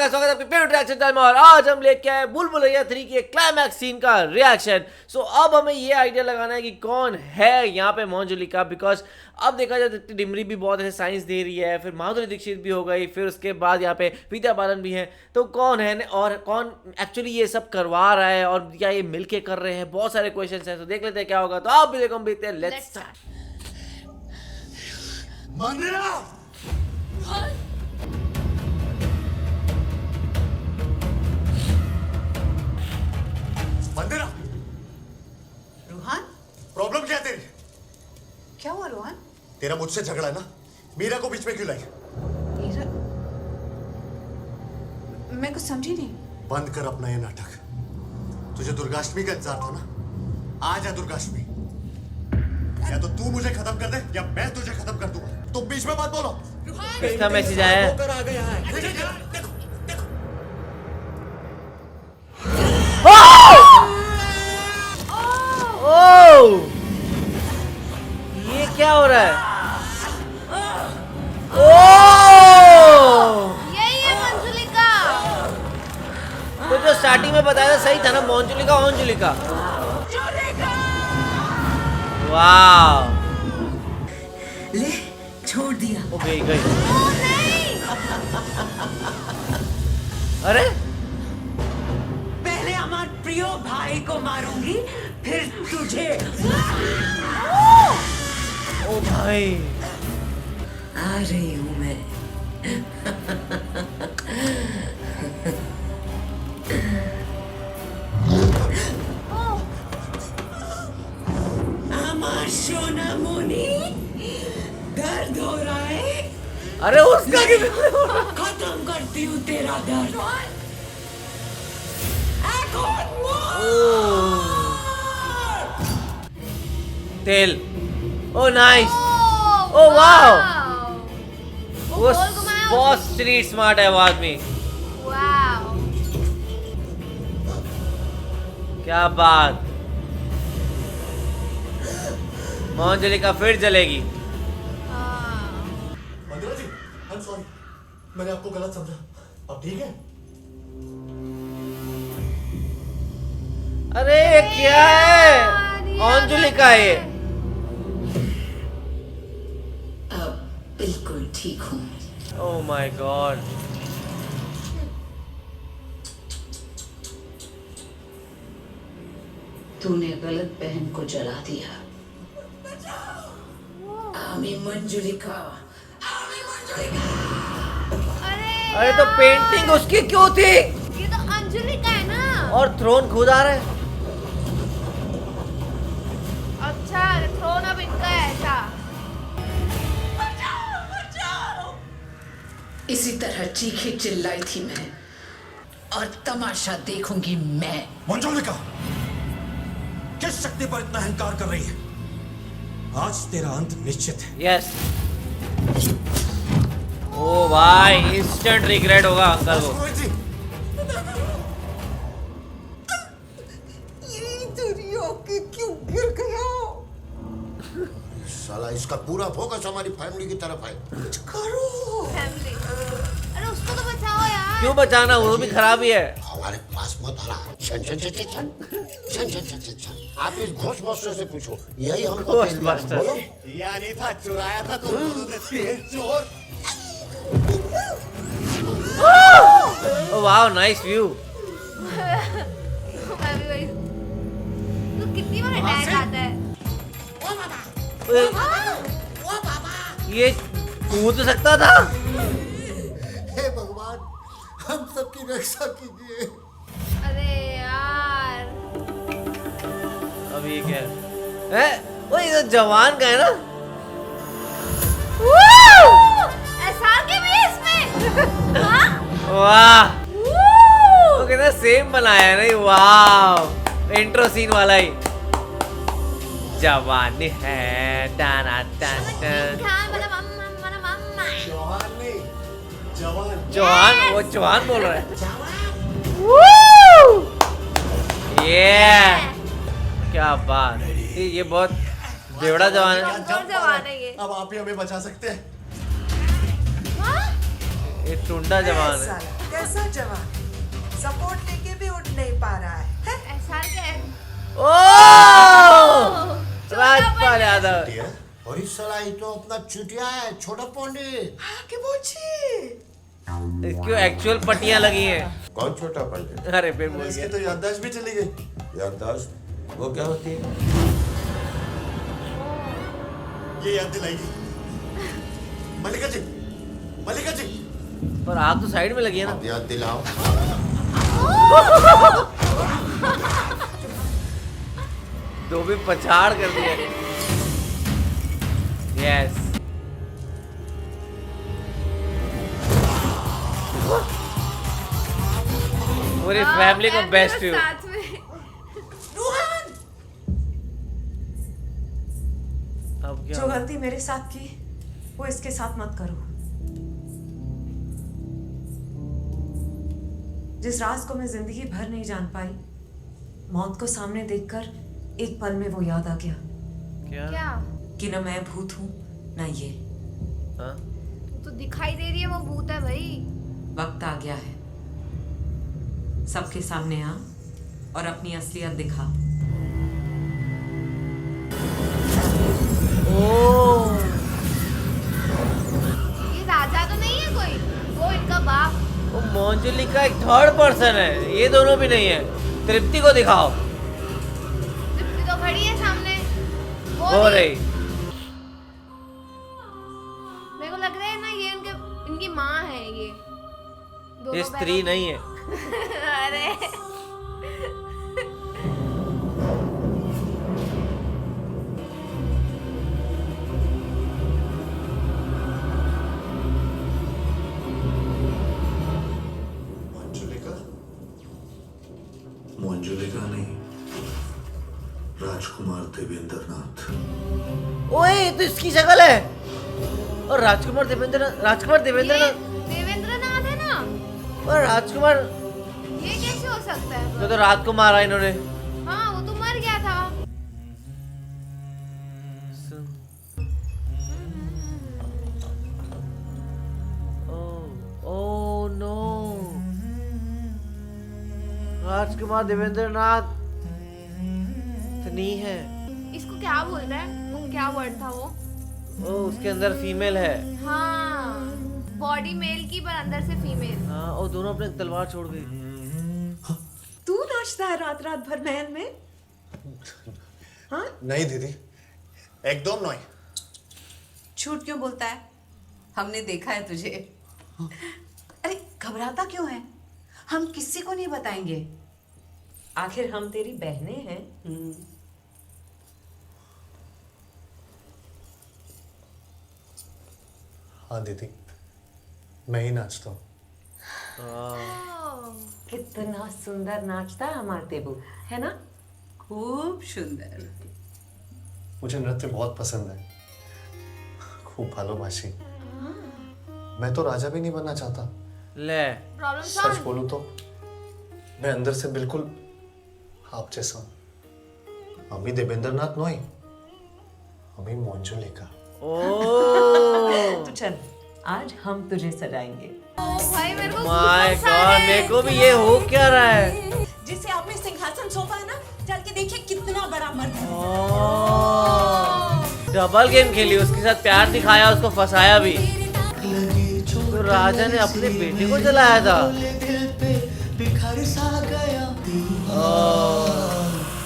का स्वागत है आपके फेवरेट रिएक्शन चैनल में। और आज हम लेके आए भूल भुलैया 3 के क्लाइमैक्स सीन का रिएक्शन। सो अब हमें ये आइडिया लगाना है कि कौन है यहाँ पे मोंजुलिका, बिकॉज अब देखा जाए तो डिमरी भी बहुत ऐसे साइंस दे रही है, फिर माधुरी दीक्षित भी हो गई, फिर उसके बाद यहाँ पे विद्या बालन भी है। तो कौन है और कौन एक्चुअली ये सब करवा रहा है और क्या ये मिलके कर रहे हैं, बहुत सारे क्वेश्चन हैं। तो देख लेते हैं क्या होगा। तो आप भी देखो, हम देखते हैं। Let's start. Mandira, Rohan, problem क्या है तेरी? क्या हुआ रोहन? तेरा मुझसे झगड़ा है ना, मीरा को बीच में क्यों लाई? मीरा, मैं कुछ समझी नहीं। बंद कर अपना ये नाटक। तुझे दुर्गाष्टमी का इंतजार था ना, आ जा दुर्गाष्टमी। या तो तू मुझे खत्म कर दे या मैं तुझे खत्म कर दूंगा। तुम बीच में मत बोलो। किसका मैसेज आया है? होकर आ गया है। देखो, देखो। ओह! ये क्या हो रहा है? ओह! यही है मंजुलिका। तो जो स्टार्टिंग में बताया था सही था ना, मोंजुलिका ओंजुलिका। वाह! ले, छोड़ दिया। ओ गई गई। ओ नहीं, अरे पहले हमारे प्रियो भाई को मारूंगी, फिर तुझे। ओ भाई, आ रही हूँ मैं। हमार सोना मोनी, दर्द हो रहा है। अरे उसका खत्म करती हूँ तेरा दर्द। तेल। ओ नाइस। Oh wow! वो वो गोल घुमाया बहुत स्ट्रीट स्मार्ट है वो आदमी। वाओ! क्या बात। मोंजुलिका फिर जलेगी। हाँ। मंदिरा जी, I'm sorry, मैंने आपको गलत समझा। अब ठीक है? अरे क्या है? ओंजुलिका ये। अब बिल्कुल ठीक हूँ। Oh my God. तूने गलत बहन को जला दिया। आमी मंजुलिका, आमी मंजुलिका। अरे अरे तो पेंटिंग उसकी क्यों थी? ये तो अंजुलिका है ना। और थ्रोन खुद आ रहा है। अच्छा, थ्रोन अब इनका है ऐसा। इसी तरह चीखी चिल्लाई थी मैं, और तमाशा देखूंगी मैं। मंजुलिका, किस शक्ति पर इतना अहंकार कर रही है? आज तेरा अंत निश्चित है। यस। ओ भाई, इंस्टेंट रिग्रेट होगा अंकल को। रोहित जी, ये दुनिया के क्यों गिर गया? साला इसका पूरा फोकस हमारी फैमिली की तरफ है। कुछ करो। फैमिली। अरे उसको तो बचाओ यार। क्यों बचाना, वो भी खराब ही है। हमारे पास मत आना। छन छन छन छन छन छन छन छन छन छन। आप इस घोस्टबस्टर से पूछो, यही हमको तेल दिया। घोस्टबस्टर। बोलो। यानी था चुराया था तुमने तेल चोर। Oh wow, nice view. मैं भी वही। तू कितनी बार अटैक आता है? ये कूद सकता था। हे भगवान, हम सबकी रक्षा कीजिए। अरे यार। अब ये क्या है? वो ये तो जवान का है ना। एसआर के भी है इसमें। हाँ? वाह, वो कितना सेम बनाया है नहीं। वाह, इंट्रो सीन वाला ही। जवान है टाना टन टन। जवान नहीं, जवान। जवान, वो जवान बोल रहा है। ये क्या बात। ये बहुत बेवड़ा जवान है। कौन जवान है ये? अब आप ही हमें बचा सकते हैं। हाँ? ये टुंडा जवान है। साला, कैसा जवान सपोर्ट लेके भी उठ नहीं पा रहा है? एसआर के ओ राजपाल यादव ठीक है? और इस साला ये तो अपना चुटिया है, छोटा पंडित। आके पूछिए। इसकी एक्चुअल पट्टियां लगी हैं। कौन छोटा पंडित? अरे फिर बोल इसकी गया तो याददाश्त भी चली गई। याददाश्त वो क्या होती है? ये याद दिलाएगी। मल्लिका जी, मल्लिका जी। पर आग तो साइड में लगी है ना। अब याद दिलाओ। दो भी पछाड़ कर दिया। यस पूरी फैमिली को बेस्ट यू। साथ में रोहन, अब क्या जो गलती मेरे साथ की वो इसके साथ मत करो। जिस राज को मैं जिंदगी भर नहीं जान पाई, मौत को सामने देखकर एक पल में वो याद आ गया क्या क्या कि न मैं भूत हूं न ये। हाँ? तो दिखाई दे रही है वो भूत है भाई। वक्त आ गया है, सबके सामने आ और अपनी असलियत दिखा। ओ ये राजा तो नहीं है कोई, वो इनका बाप। वो मोंजुली का एक थर्ड पर्सन है, ये दोनों भी नहीं है। तृप्ति को दिखाओ। तृप्ति तो खड़ी है सामने। हो नहीं। रही मेरे को लग रहा है ना ये इनकी माँ है ये। दोनों ये स्त्री नहीं है। अरे मंजुलिका, मंजुलिका नहीं, राजकुमार देवेंद्र नाथ। ओए ये तो इसकी शक्ल है। और राजकुमार देवेंद्र ये देवेंद्र नाथ है ना। और राजकुमार ये कैसे हो सकता है? तो रात को मारा इन्होंने। हाँ वो तो मर गया था। ओह नो, राजकुमार देवेंद्र नाथ नहीं है। इसको क्या बोल रहा है? वो क्या वर्ड था वो? ओ उसके अंदर फीमेल है। हाँ बॉडी मेल की पर अंदर से फीमेल। हाँ और दोनों अपने तलवार छोड़ गई। तू नाचता है रात रात भर महल में? हाँ? नहीं दीदी, एकदम नहीं। झूठ क्यों बोलता है? हमने देखा है तुझे। अरे घबराता क्यों है? हम किसी को नहीं बताएंगे। आखिर हम तेरी बहनें हैं। हाँ दीदी, मैं ही नाचता हूँ। कितना सुंदर नाचता है हमारा देबू, है ना? खूब सुंदर। मुझे नृत्य बहुत पसंद है, खूब भालोबाशी। मैं तो राजा भी नहीं बनना चाहता। ले प्रॉब्लम सच सॉल्व। बोलूं तो मैं अंदर से बिल्कुल आप जैसा हूं। अमी देवेंद्र नाथ नोई, अमी मंजुलिका। ओ तो चल आज हम तुझे सजाएंगे। ओ भाई मेरे को माय goosebumps आ गॉड, रहे हैं। मेरे को भी ये हो क्या रहा है। जिसे आपने सिंहासन सौंपा है ना, चल के देखिए कितना बड़ा मर्द है। डबल गेम खेली, उसके साथ प्यार दिखाया, उसको फंसाया भी। तो राजा ने अपने बेटे को जलाया था।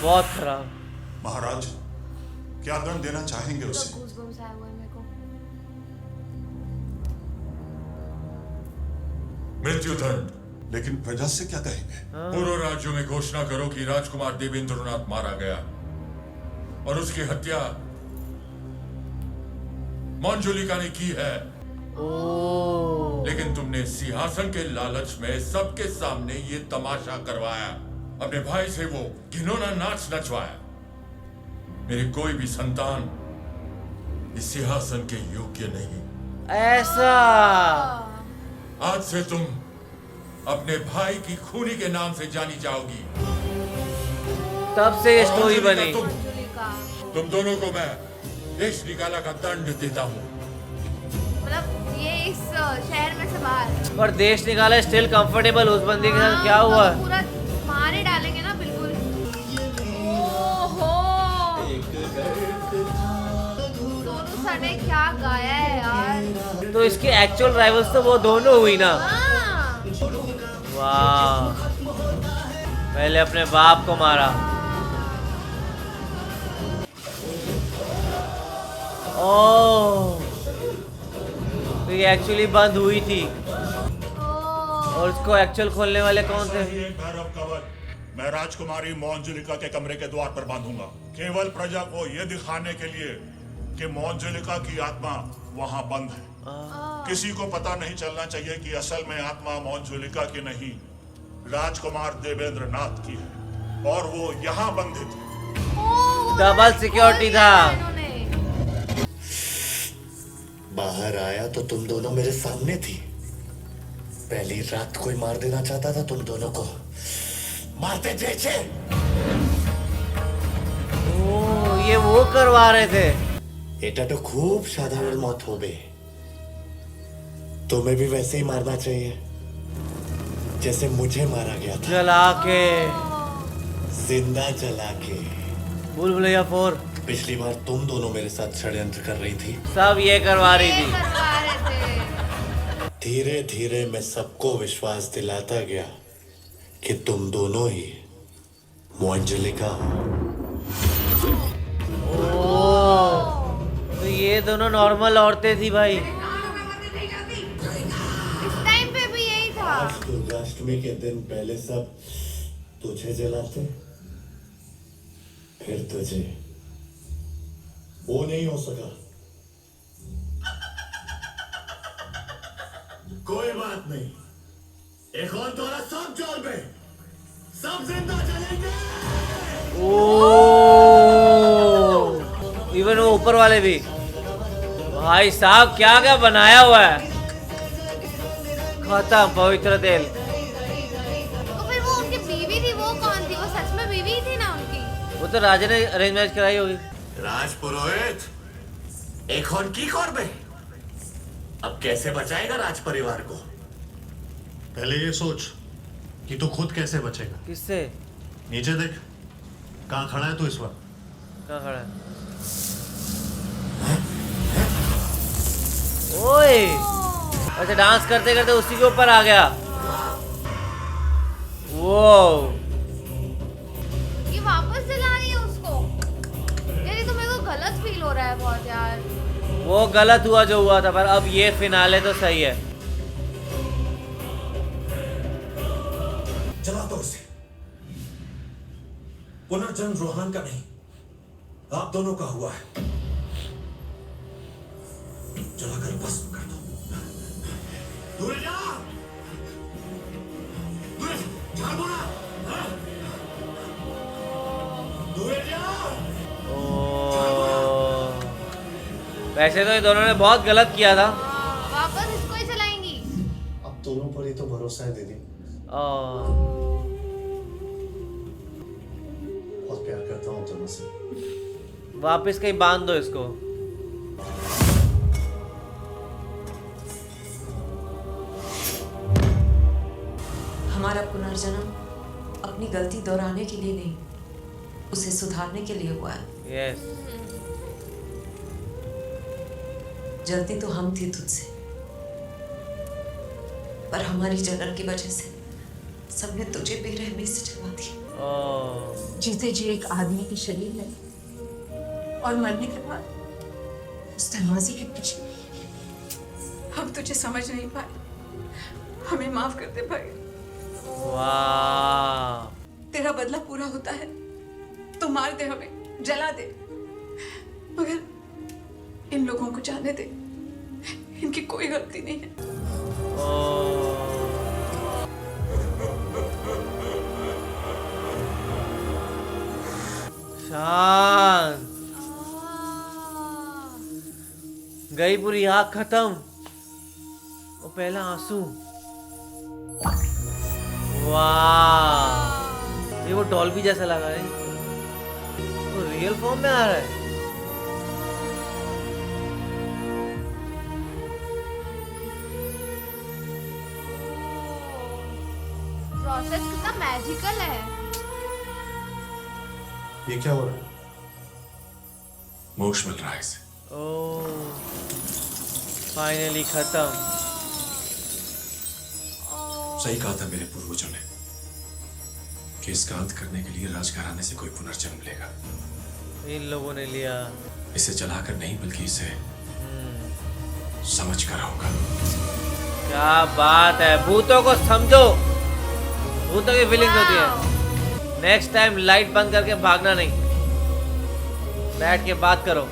बहुत खराब। महाराज, क्या दंड देना चाहेंगे उसे? Goosebumps आए हुए हैं मेरे को। मृत्यु दंड। लेकिन प्रजा से क्या कहेंगे? पूर्व राज्यों में घोषणा करो कि राजकुमार देवेंद्रनाथ मारा गया और उसकी हत्या मंजुलिका ने की है। लेकिन तुमने सिंहासन के लालच में सबके सामने ये तमाशा करवाया। अपने भाई से वो घिनौना नाच नचवाया। मेरी कोई भी संतान इस सिंहासन के योग्य नहीं। ऐसा आज से तुम अपने भाई की खूनी के नाम से जानी जाओगी। तब से ये और स्टोरी अंजलि बनी। का मंजुलिका तुम दोनों को मैं देश निकाला का दंड देता हूँ। मतलब ये इस शहर में से बाहर। पर देश निकाला, स्टिल कंफर्टेबल उस बंदी के साथ क्या हुआ? तो पूरा मार ही डालेंगे ना बिल्कुल। ओहो, दोनों सने क्या गाया है यार। तो इसके एक्चुअल राइवल्स तो वो दोनों हुई ना। हाँ। वाह, पहले अपने बाप को मारा। ओह, तो ये एक्चुअली बंद हुई थी और उसको एक्चुअल खोलने वाले कौन थे? भैरव कवच मैं राजकुमारी मोंजुलिका के कमरे के द्वार पर बांधूंगा, केवल प्रजा को यह दिखाने के लिए कि मोंजुलिका की आत्मा वहां बंद है। किसी को पता नहीं चलना चाहिए कि असल में आत्मा मोंजुलिका की नहीं, राजकुमार देवेंद्र नाथ की है और वो यहाँ बंधित है। डबल सिक्योरिटी था। बाहर आया तो तुम दोनों मेरे सामने थी। पहली रात कोई मार देना चाहता था तुम दोनों को, मारते जैसे। ओह, ये वो करवा रहे थे। এটা तो खूब साधारण मौत हो गई। तुम्हें भी वैसे ही मारना चाहिए जैसे मुझे मारा गया था, जला के, जिंदा जला के। भूल-भुलैया 4। पिछली बार तुम दोनों मेरे साथ षड्यंत्र कर रही थी, सब ये करवा रही थी। करवा रहे थे। धीरे धीरे मैं सबको विश्वास दिलाता गया कि तुम दोनों ही मोंजुलिका हो। ओह, तो ये दोनों नॉर्मल औरतें थी भाई। इस टाइम पे भी यही था। आज दुर्गाष्टमी के दिन पहले सब तुझे जलाते, फिर तुझे। वो नहीं हो सका। कोई बात नहीं, एक और दौरा सब जोर में, सब जिंदा जलेंगे। ओह, इवन वो ऊपर वाले भी। भाई साहब क्या क्या बनाया हुआ है। खत्म पवित्र तेल। तो फिर वो उनकी बीवी थी, वो कौन थी? वो सच में बीवी थी ना उनकी? वो तो राजा ने अरेंज मैच कराई होगी। राजपुरोहित, एक और की करबे? अब कैसे बचाएगा राज परिवार को? पहले ये सोच कि तू खुद कैसे बचेगा। किससे? नीचे देख, कहाँ खड़ा है तू इस वक्त? कहाँ खड़ा है? ओए, अच्छा डांस करते करते उसी के ऊपर आ गया। वो ये वापस जला रही है उसको। यार ये तो मेरे को गलत फील हो रहा है बहुत यार। वो गलत हुआ जो हुआ था, पर अब ये फिनाले तो सही है। जला दो उसे। पुनर्जन्म रोहान का नहीं, आप दोनों का हुआ है। जलाकर भस्म कर दो। दूर जा, दूर झाड़ बोला, दूर जा। वैसे तो ये दोनों ने बहुत गलत किया था। वापस इसको ही चलाएंगी। अब दोनों पर ही तो भरोसा है दीदी। बहुत प्यार करता हूँ दोनों से। वापस कहीं बांध दो इसको। हमारा पुनर्जन्म अपनी गलती दोहराने के लिए नहीं, उसे सुधारने के लिए हुआ है। यस। जलती तो हम थी तुझसे, पर हमारी जलन की वजह से सबने तुझे बेरहमी से जला दिया। जीते जी एक आदमी के शरीर में और मरने के बाद उस दरवाजे के पीछे। हम तुझे समझ नहीं पाए, हमें माफ कर दे भाई। वाह, तेरा बदला पूरा होता है तो मार दे, हमें जला दे, मगर इन लोगों को जाने दे, इनकी कोई गलती नहीं है। शांत। गई पूरी आग खत्म। वो पहला आंसू। वाह, ये वो डॉल्बी जैसा लगा है। वो रियल फॉर्म में आ रहा है। प्रोसेस कितना मैजिकल है। ये क्या हो रहा है? मोक्ष मिल रहा है इसे। ओह फाइनली खत्म। सही कहा था मेरे पूर्वजों ने कि इसका अंत करने के लिए राजघराने से कोई पुनर्जन्म लेगा। इन लोगों ने लिया। इसे जलाकर नहीं बल्कि इसे समझ कर होगा। क्या बात है, भूतों को समझो, भूतों की फीलिंग्स होती है। नेक्स्ट टाइम लाइट बंद करके भागना नहीं, बैठ के बात करो।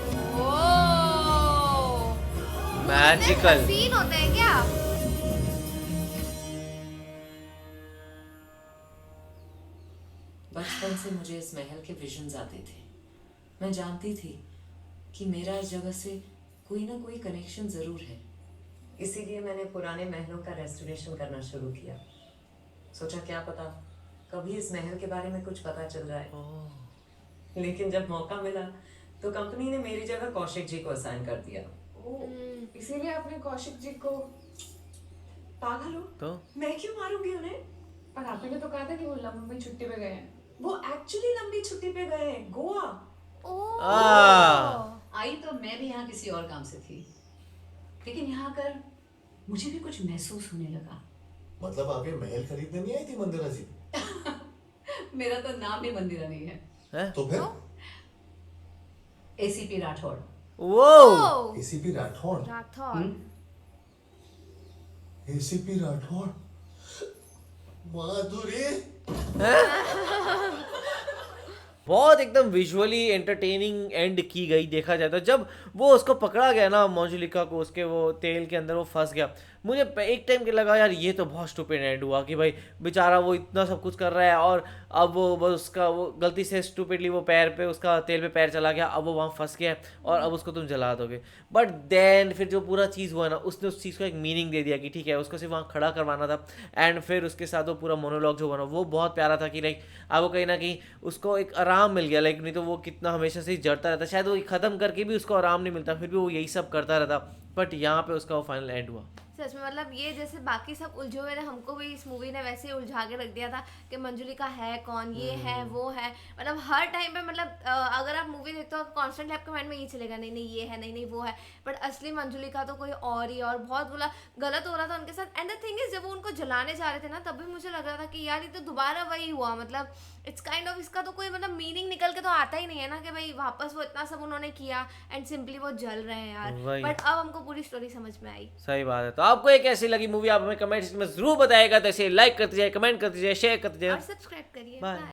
मैजिकल सीन होते हैं क्या? बचपन से मुझे इस महल के विजन्स आते थे। मैं जानती थी कि मेरा इस जगह से कोई ना कोई कनेक्शन जरूर है। इसीलिए मैंने पुराने महलों का रेस्टोरेशन करना शुरू किया। सोचा क्या पता कभी इस महल के बारे में कुछ पता चल जाए। लेकिन जब मौका मिला तो कंपनी ने मेरी जगह कौशिक जी को असाइन कर दिया। इसीलिए आपने कौशिक जी को पागल हो तो मैं क्यों मारूंगी उन्हें? पर आपने तो कहा था कि वो लंबी छुट्टी पे गए हैं। वो एक्चुअली लंबी छुट्टी पे गए हैं गोवा। आई तो मैं भी यहाँ किसी और काम से थी, लेकिन यहाँ आकर मुझे भी कुछ महसूस होने लगा। मतलब आप ये महल खरीदने नहीं आई थी मंदिरा जी? मेरा तो नाम ही मंदिरा नहीं है। तो फिर एसीपी राठौड़। वो एसीपी राठौड़? एसीपी राठौड़ माधुरी। बहुत एकदम विजुअली एंटरटेनिंग एंड की गई देखा जाए तो। जब वो उसको पकड़ा गया ना मंजुलिका को, उसके वो तेल के अंदर वो फंस गया, मुझे एक टाइम के लगा यार ये तो बहुत स्टूपिड एंड हुआ कि भाई बेचारा वो इतना सब कुछ कर रहा है और अब वो बस उसका वो गलती से स्टूपिडली वो पैर पे उसका तेल पे पैर चला गया, अब वो वहाँ फंस गया और अब उसको तुम जला दोगे। बट देन फिर जो पूरा चीज़ हुआ ना, उसने उस चीज़ को एक मीनिंग दे दिया कि ठीक है उसको सिर्फ वहाँ खड़ा करवाना था। एंड फिर उसके साथ वो पूरा मोनोलॉग जो बना वो बहुत प्यारा था कि लाइक अब वो कहीं ना कहीं उसको एक आराम मिल गया। लाइक नहीं तो वो कितना हमेशा से ही जड़ता रहता, शायद वो ख़त्म करके भी उसको आराम नहीं मिलता, फिर भी वो यही सब करता रहता। बट यहाँ पे उसका वो फाइनल एंड हुआ। सच में मतलब ये जैसे बाकी सब उलझे हुए थे, हमको भी इस मूवी ने वैसे ही उलझा के रख दिया था कि मंजुलिका है कौन, ये है वो है। मतलब हर टाइम पे मतलब अगर आप मूवी देखते हो कॉन्स्टेंटली आपके माइंड में ये चलेगा नहीं नहीं ये है, नहीं नहीं वो है। बट असली मंजुलिका तो कोई और ही, और बहुत बुरा गलत हो रहा था उनके साथ। एंड द थिंग इज जब वो उनको जलाने जा रहे थे ना, तब भी मुझे लग रहा था कि यार ये तो दोबारा वही हुआ। मतलब इट्स काइंड ऑफ इसका तो कोई मतलब मीनिंग निकल के तो आता ही नहीं है ना कि भाई वापस वो इतना सब उन्होंने किया एंड सिंपली वो जल रहे हैं यार। बट अब हमको पूरी स्टोरी समझ में आई। सही बात है। तो आपको ये कैसी लगी मूवी, आप हमें कमेंट्स में जरूर बताइएगा। तो ऐसे लाइक करते जाइए, कमेंट करते जाइए, शेयर करते जाइए और सब्सक्राइब करिए। बाय।